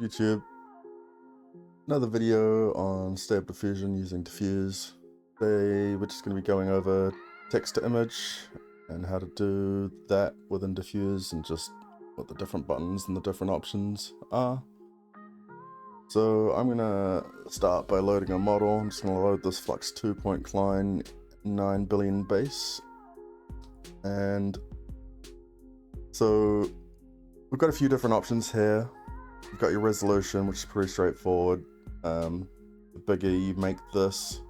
YouTube, another video on stable diffusion using Diffuse. Today we're just going to be going over text to image and how to do that within Diffuse and just what the different buttons and the different options are. So I'm going to start by loading a model. I'm just going to load this Flux 2 point Klein 9 billion base. And so we've got a few different options here. You've got your resolution, which is pretty straightforward. The bigger you make this,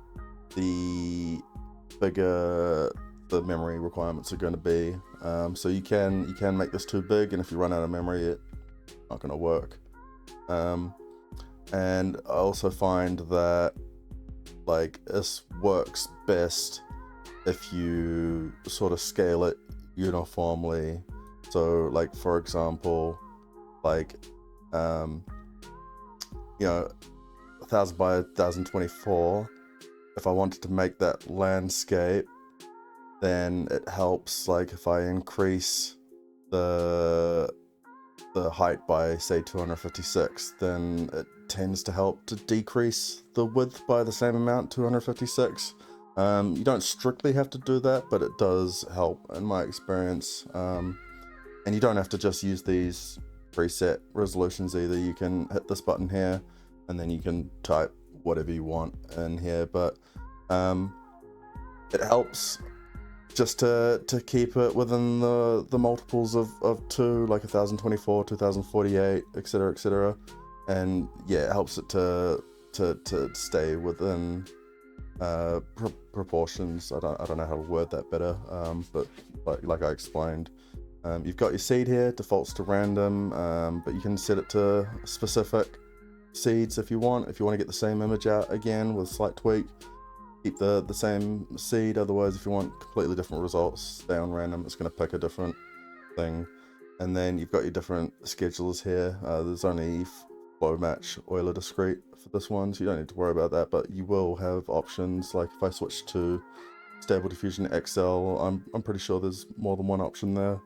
the bigger the memory requirements are going to be. So you can make this too big, and if you run out of memory, it's not going to work. And I also find that this works best if you sort of scale it uniformly. So for example, 1000 by 1024, if I wanted to make that landscape, then it helps if I increase the height by say 256, then it tends to help to decrease the width by the same amount, 256. You don't strictly have to do that, but it does help in my experience. And you don't have to just use these preset resolutions either. You can hit this button here and then you can type whatever you want in here, but it helps just to keep it within the multiples of 2, like 1024, 2048, etc. And yeah, it helps it to stay within proportions. I don't know how to word that better, but like I explained. You've got your seed here, defaults to random, but you can set it to specific seeds if you want. If you want to get the same image out again with a slight tweak, keep the same seed. Otherwise, if you want completely different results, stay on random. It's going to pick a different thing. And then you've got your different schedulers here. There's only flow match Euler discrete for this one, so you don't need to worry about that, but you will have options. Like if I switch to stable diffusion XL, I'm pretty sure there's more than one option there.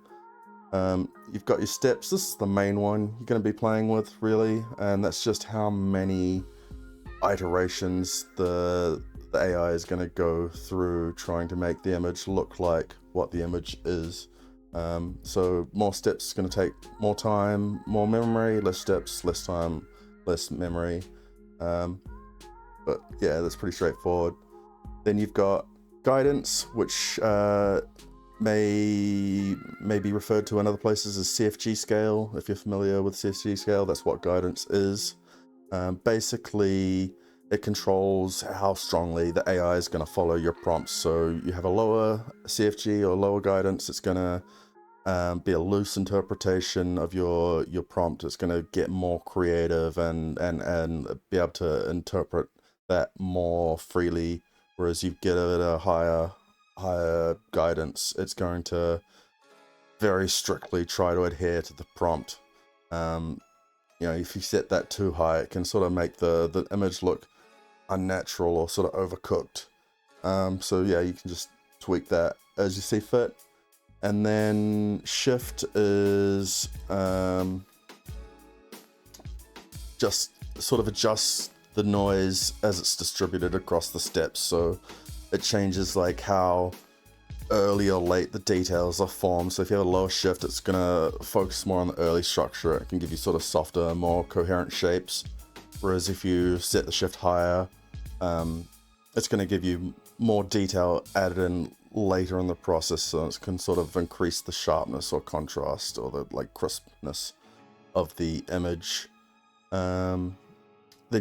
You've got your steps. This is the main one you're going to be playing with, really, and that's just how many iterations the AI is going to go through trying to make the image look like what the image is. So more steps is going to take more time, more memory, less steps, less time, less memory. But yeah, that's pretty straightforward. Then you've got guidance, which may be referred to in other places as CFG scale. If you're familiar with CFG scale, that's what guidance is. Basically, it controls how strongly the AI is going to follow your prompts. So you have a lower CFG or lower guidance, it's going to be a loose interpretation of your prompt. It's going to get more creative and be able to interpret that more freely. Whereas you get it a higher guidance, it's going to very strictly try to adhere to the prompt. If you set that too high, it can sort of make the image look unnatural or sort of overcooked. So yeah, you can just tweak that as you see fit. And then shift is just sort of adjusts the noise as it's distributed across the steps. So it changes how early or late the details are formed. So if you have a lower shift, it's gonna focus more on the early structure. It can give you sort of softer, more coherent shapes. Whereas if you set the shift higher, it's gonna give you more detail added in later in the process, so it can sort of increase the sharpness or contrast or the crispness of the image. Then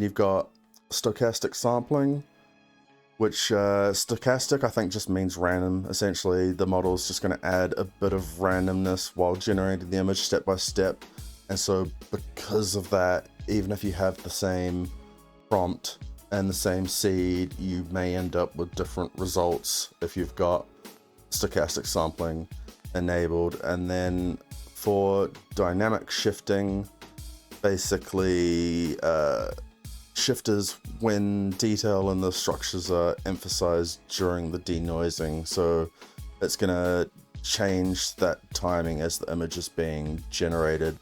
you've got stochastic sampling, which stochastic I think just means random. Essentially, the model is just going to add a bit of randomness while generating the image step by step. And so because of that, even if you have the same prompt and the same seed, you may end up with different results if you've got stochastic sampling enabled. And then for dynamic shifting, basically shifters when detail in the structures are emphasized during the denoising. So it's going to change that timing as the image is being generated.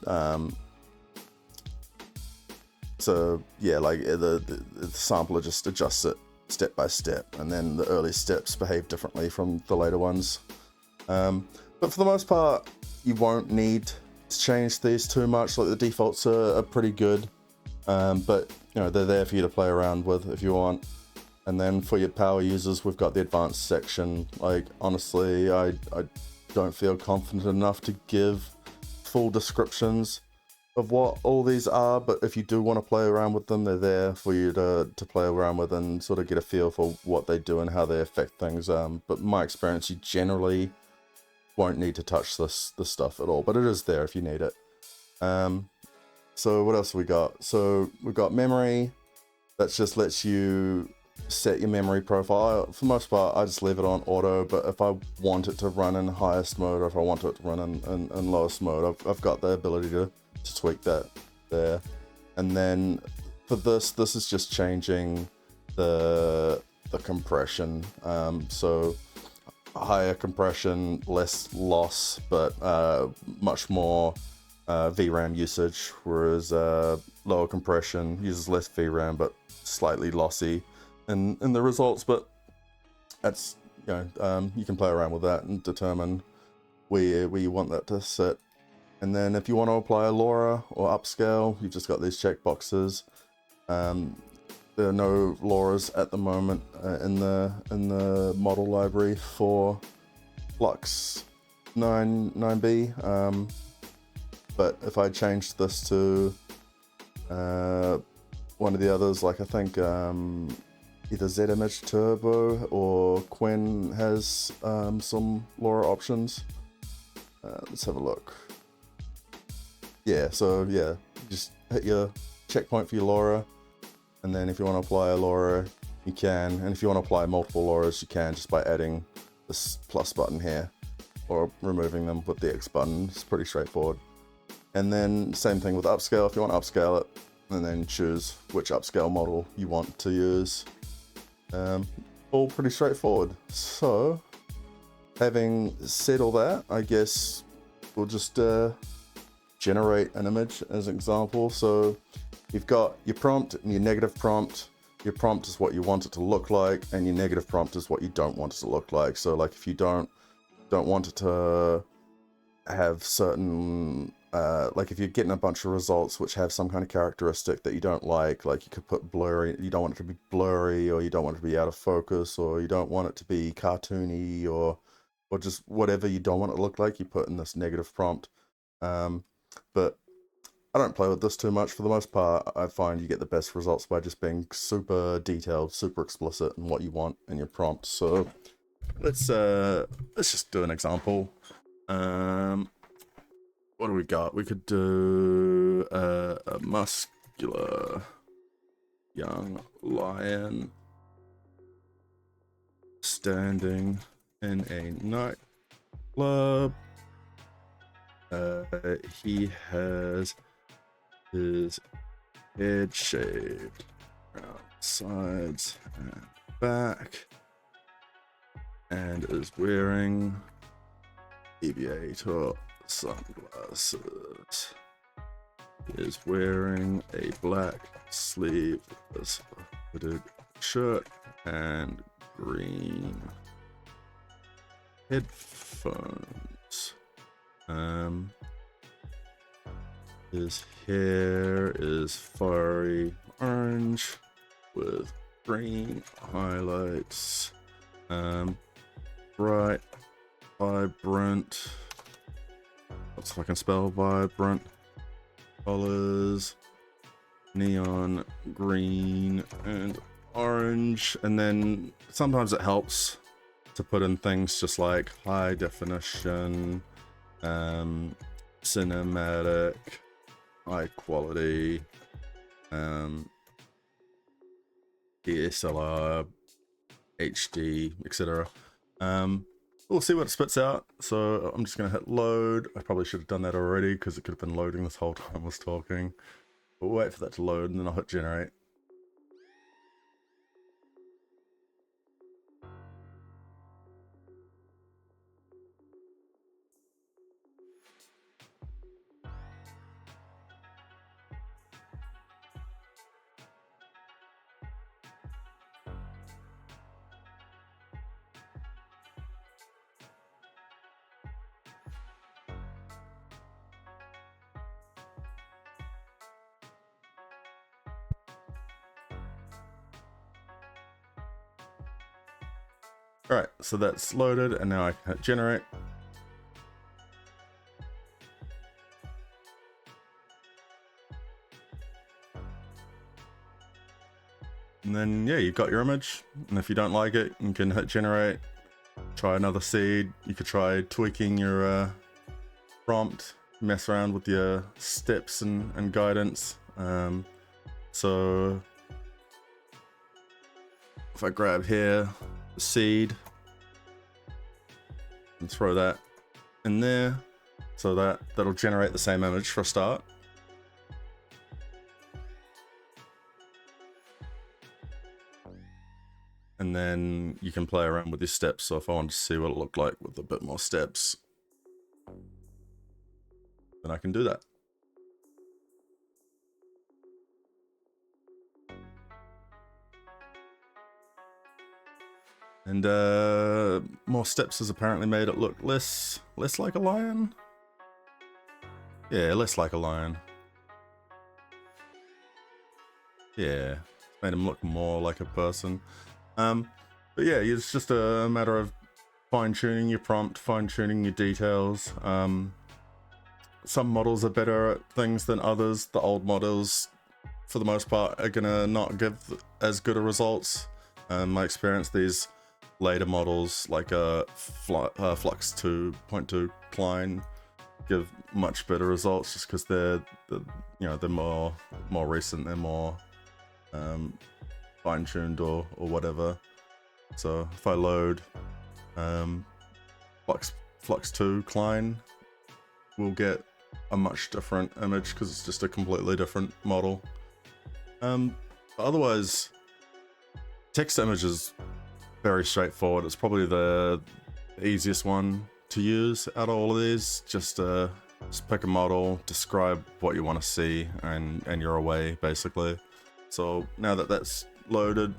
So yeah, like the sampler just adjusts it step by step, and then the early steps behave differently from the later ones. But for the most part, you won't need to change these too much. Like the defaults are pretty good, but you know, they're there for you to play around with if you want. And then for your power users, we've got the advanced section. Like honestly, I don't feel confident enough to give full descriptions of what all these are, but if you do want to play around with them, they're there for you to play around with and sort of get a feel for what they do and how they affect things. But in my experience, you generally won't need to touch this stuff at all, but it is there if you need it. So what else have we got? So we've got memory. That just lets you set your memory profile. For the most part, I just leave it on auto, but if I want it to run in highest mode, or if I want it to run in lowest mode, I've got the ability to tweak that there. And then for this is just changing the compression. So higher compression, less loss, but much more VRAM usage, whereas lower compression uses less VRAM but slightly lossy in the results. But that's, you know, you can play around with that and determine where you want that to sit. And then if you want to apply a LoRa or upscale, you've just got these checkboxes. There are no LoRas at the moment in the model library for Flux 9B. But if I changed this to one of the others, like I think either ZImage Turbo or Quen has some LoRa options. Let's have a look. Yeah, so yeah, just hit your checkpoint for your LoRa, and then if you want to apply a LoRa, you can, and if you want to apply multiple LoRas, you can just by adding this plus button here, or removing them with the X button. It's pretty straightforward. And then same thing with upscale. If you want to upscale it, and then choose which upscale model you want to use. All pretty straightforward. So, having said all that, I guess we'll just generate an image as an example. So you've got your prompt and your negative prompt. Your prompt is what you want it to look like, and your negative prompt is what you don't want it to look like. So like if you don't want it to have certain like if you're getting a bunch of results which have some kind of characteristic that you don't like you could put blurry, you don't want it to be blurry, or you don't want it to be out of focus, or you don't want it to be cartoony, or just whatever you don't want it to look like, you put in this negative prompt. But I don't play with this too much. For the most part, I find you get the best results by just being super detailed, super explicit in what you want in your prompt. So let's just do an example. What do we got? We could do a muscular young lion standing in a nightclub. He has his head shaved around sides and back, and is wearing aviator sunglasses. He is wearing a black sleeveless hooded shirt and green headphones. His hair is fiery orange with green highlights. Bright, vibrant. Let's if I can spell vibrant. Colors, neon green and orange. And then sometimes it helps to put in things just like high definition, cinematic, high quality, DSLR, HD, etc. We'll see what it spits out. So I'm just gonna hit load. I probably should have done that already because it could have been loading this whole time I was talking. But we'll wait for that to load and then I'll hit generate. Alright, so that's loaded, and now I can hit generate. And then, yeah, you've got your image, and if you don't like it, you can hit generate, try another seed. You could try tweaking your prompt, mess around with your steps and guidance. So if I grab here, the seed, and throw that in there, so that'll generate the same image for a start. And then you can play around with your steps. So if I want to see what it looked like with a bit more steps, then I can do that. And more steps has apparently made it look less like a lion. Yeah, less like a lion. Yeah, made him look more like a person. But yeah, it's just a matter of fine-tuning your prompt, fine-tuning your details. Some models are better at things than others. The old models, for the most part, are gonna not give as good a results. My experience, these later models like Flux 2.2 Klein give much better results, just because they're more recent, they're more fine-tuned or whatever. So if I load Flux 2 Klein, we'll get a much different image because it's just a completely different model. Otherwise, text to image is very straightforward. It's probably the easiest one to use out of all of these. Just pick a model, describe what you want to see, and you're away, basically. So now that that's loaded,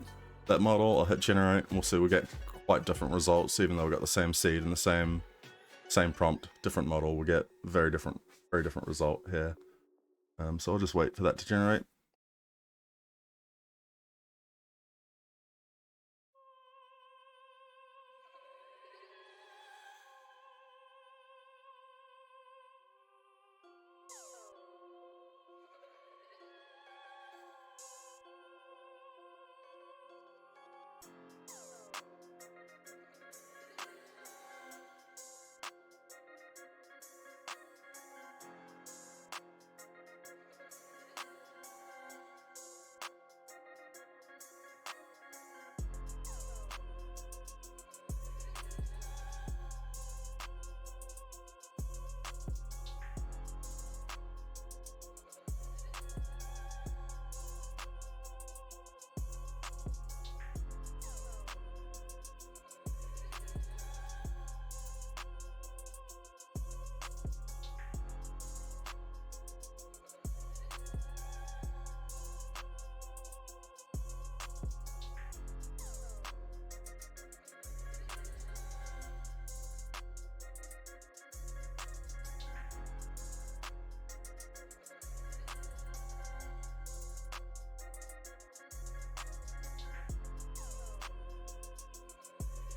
that model, I'll hit generate, and we'll see we get quite different results. Even though we've got the same seed and the same prompt, different model, we'll get very different result here. So I'll just wait for that to generate.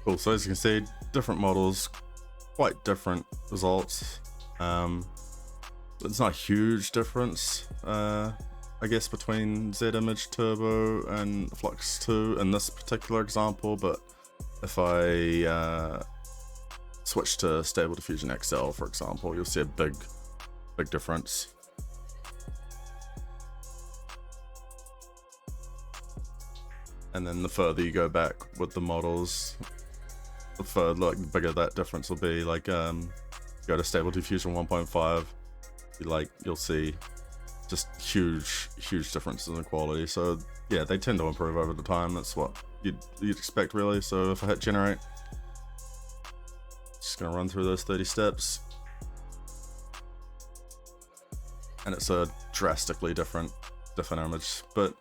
Cool, so as you can see, different models, quite different results. It's not a huge difference, I guess, between Z-Image Turbo and Flux 2 in this particular example, but if I switch to Stable Diffusion XL, for example, you'll see a big difference. And then the further you go back with the models, the bigger that difference will be. Like go to Stable Diffusion 1.5, you'll see just huge differences in quality. So yeah, they tend to improve over the time. That's what you'd expect, really. So if I hit generate, just gonna run through those 30 steps, and it's a drastically different image. But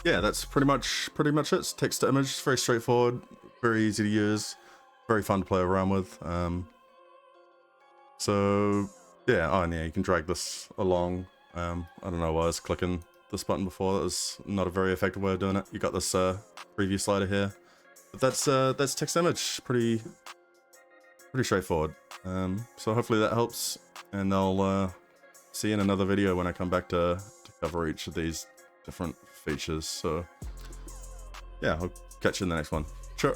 yeah, that's pretty much it. It's text to image. It's very straightforward, very easy to use, very fun to play around with. So yeah, oh, and yeah, you can drag this along. I don't know why I was clicking this button before. That was not a very effective way of doing it. You got this preview slider here. But that's text image, pretty straightforward. So hopefully that helps, and I'll see you in another video when I come back to cover each of these different features. So yeah, I'll catch you in the next one. Sure.